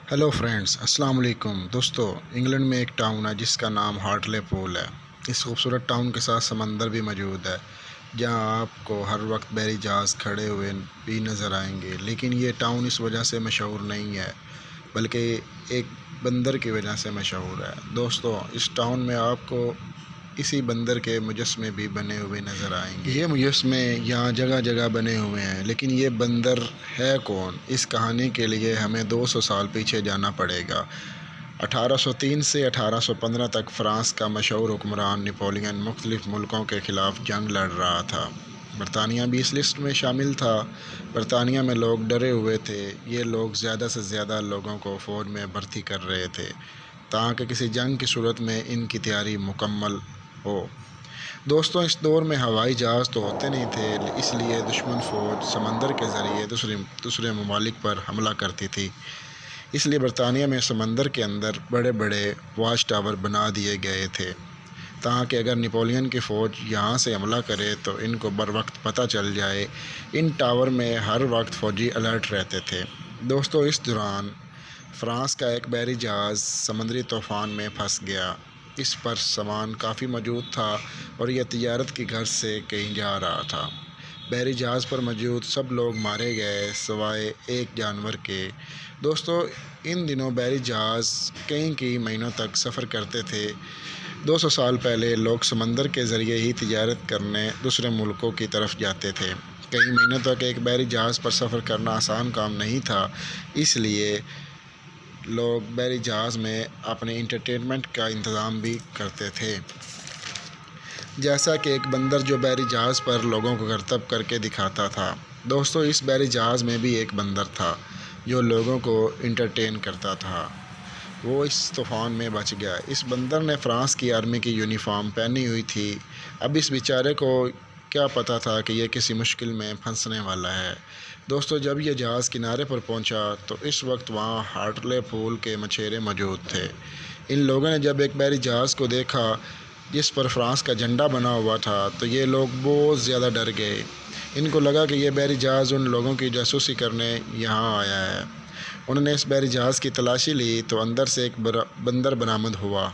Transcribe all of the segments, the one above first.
Hello friends, अस्सलाम वालेकुम। दोस्तों, इंग्लैंड में एक टाउन है जिसका नाम हार्टले पूल है। इस खूबसूरत टाउन के साथ समंदर भी मौजूद है जहां आपको हर वक्त बहरी जहाज़ खड़े हुए भी नज़र आएंगे। लेकिन ये टाउन इस वजह से मशहूर नहीं है बल्कि एक बंदर की वजह से मशहूर है। दोस्तों, इस टाउन में आपको इसी बंदर के मुजस्मे भी बने हुए नज़र आएंगे। ये मुजस्मे यहाँ जगह जगह बने हुए हैं, लेकिन ये बंदर है कौन? इस कहानी के लिए हमें 200 साल पीछे जाना पड़ेगा। 1803 से 1815 तक फ्रांस का मशहूर हुक्मरान नेपोलियन मुख्तलिफ़ मुल्कों के ख़िलाफ़ जंग लड़ रहा था। बरतानिया भी इस लिस्ट में शामिल था। बरतानिया में लोग डरे हुए थे। ये लोग ज़्यादा से ज़्यादा लोगों को फ़ौज में भर्ती कर रहे थे ताकि किसी जंग की सूरत में इनकी तैयारी मुकम्मल हो। दोस्तों, इस दौर में हवाई जहाज़ तो होते नहीं थे, इसलिए दुश्मन फ़ौज समंदर के ज़रिए दूसरे ममालिक पर हमला करती थी। इसलिए बरतानिया में समंदर के अंदर बड़े बड़े वाच टावर बना दिए गए थे ताकि अगर नेपोलियन की फ़ौज यहाँ से हमला करे तो इनको बर वक्त पता चल जाए। इन टावर में हर वक्त फ़ौजी अलर्ट रहते थे। दोस्तों, इस दौरान फ़्रांस का एक बहरी जहाज़ समंदरी तूफ़ान में फंस गया। इस पर सामान काफ़ी मौजूद था और यह तिजारत की गर्ज से कहीं जा रहा था। बहरी जहाज़ पर मौजूद सब लोग मारे गए सिवाय एक जानवर के। दोस्तों, इन दिनों बहरी जहाज़ कई महीनों तक सफ़र करते थे। 200 साल पहले लोग समंदर के ज़रिए ही तिजारत करने दूसरे मुल्कों की तरफ जाते थे। कई महीनों तक एक बहरी जहाज़ पर सफ़र करना आसान काम नहीं था, इसलिए लोग बहरी जहाज़ में अपने इंटरटेनमेंट का इंतज़ाम भी करते थे, जैसा कि एक बंदर जो बहरी जहाज़ पर लोगों को करतब करके दिखाता था। दोस्तों, इस बहरी जहाज़ में भी एक बंदर था जो लोगों को इंटरटेन करता था। वो इस तूफ़ान में बच गया। इस बंदर ने फ़्रांस की आर्मी की यूनिफॉर्म पहनी हुई थी। अब इस बेचारे को क्या पता था कि यह किसी मुश्किल में फंसने वाला है। दोस्तों, जब यह जहाज़ किनारे पर पहुंचा तो इस वक्त वहां हार्टले पूल के मछेरे मौजूद थे। इन लोगों ने जब एक बहरी जहाज़ को देखा जिस पर फ्रांस का झंडा बना हुआ था तो ये लोग बहुत ज़्यादा डर गए। इनको लगा कि यह बहरी जहाज़ उन लोगों की जासूसी करने यहाँ आया है। उन्होंने इस बहरी जहाज़ की तलाशी ली तो अंदर से एक बंदर बरामद हुआ,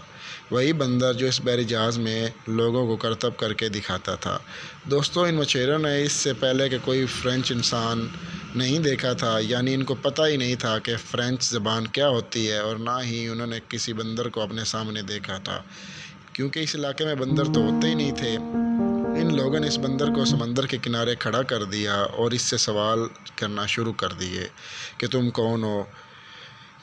वही बंदर जो इस बहरी जहाज़ में लोगों को करतब करके दिखाता था। दोस्तों, इन मछेरों ने इससे पहले कि कोई फ़्रेंच इंसान नहीं देखा था, यानी इनको पता ही नहीं था कि फ़्रेंच ज़बान क्या होती है, और ना ही उन्होंने किसी बंदर को अपने सामने देखा था, क्योंकि इस इलाके में बंदर तो होते ही नहीं थे। इन लोगों ने इस बंदर को समंदर के किनारे खड़ा कर दिया और इससे सवाल करना शुरू कर दिए कि तुम कौन हो।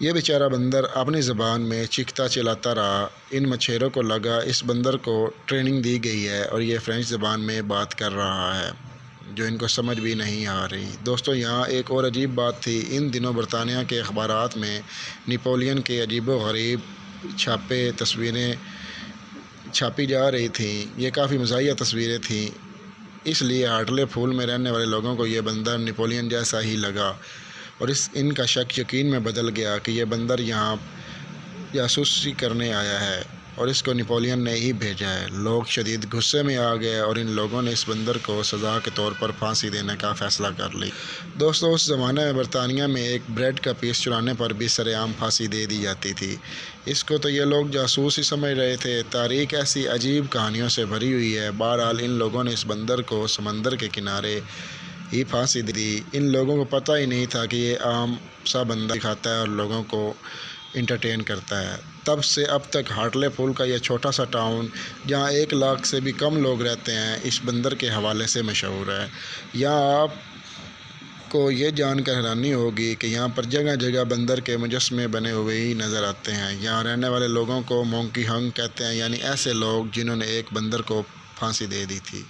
ये बेचारा बंदर अपनी ज़बान में चीखता चिल्लाता रहा। इन मछेरों को लगा इस बंदर को ट्रेनिंग दी गई है और ये फ़्रेंच ज़बान में बात कर रहा है जो इनको समझ भी नहीं आ रही। दोस्तों, यहाँ एक और अजीब बात थी। इन दिनों बरतानिया के अखबारात में नेपोलियन के अजीब व गरीब तस्वीरें छापी जा रही थी। ये काफ़ी मज़ाहिया तस्वीरें थीं, इसलिए हार्टले पूल में रहने वाले लोगों को ये बंदर नेपोलियन जैसा ही लगा और इनका शक यकीन में बदल गया कि यह बंदर यहाँ जासूसी करने आया है और इसको नेपोलियन ने ही भेजा है। लोग शदीद गुस्से में आ गए और इन लोगों ने इस बंदर को सज़ा के तौर पर फांसी देने का फ़ैसला कर ली। दोस्तों, उस ज़माने में बरतानिया में एक ब्रेड का पीस चुराने पर भी सरेआम फांसी दे दी जाती थी। इसको तो ये लोग जासूस ही समझ रहे थे। तारीख़ ऐसी अजीब कहानियों से भरी हुई है। बहरहाल, इन लोगों ने इस बंदर को समंदर के किनारे ही फांसी दी। इन लोगों को पता ही नहीं था कि ये आम सा बंदा दिखाता है और लोगों को इंटरटेन करता है। तब से अब तक हार्टले पूल का यह छोटा सा टाउन, जहाँ 1 लाख से भी कम लोग रहते हैं, इस बंदर के हवाले से मशहूर है। यहाँ आपको ये जानकर हैरानी होगी कि यहाँ पर जगह जगह बंदर के मुजस्मे बने हुए ही नज़र आते हैं। यहाँ रहने वाले लोगों को मोंकी हंग कहते हैं, यानी ऐसे लोग जिन्होंने एक बंदर को फांसी दे दी थी।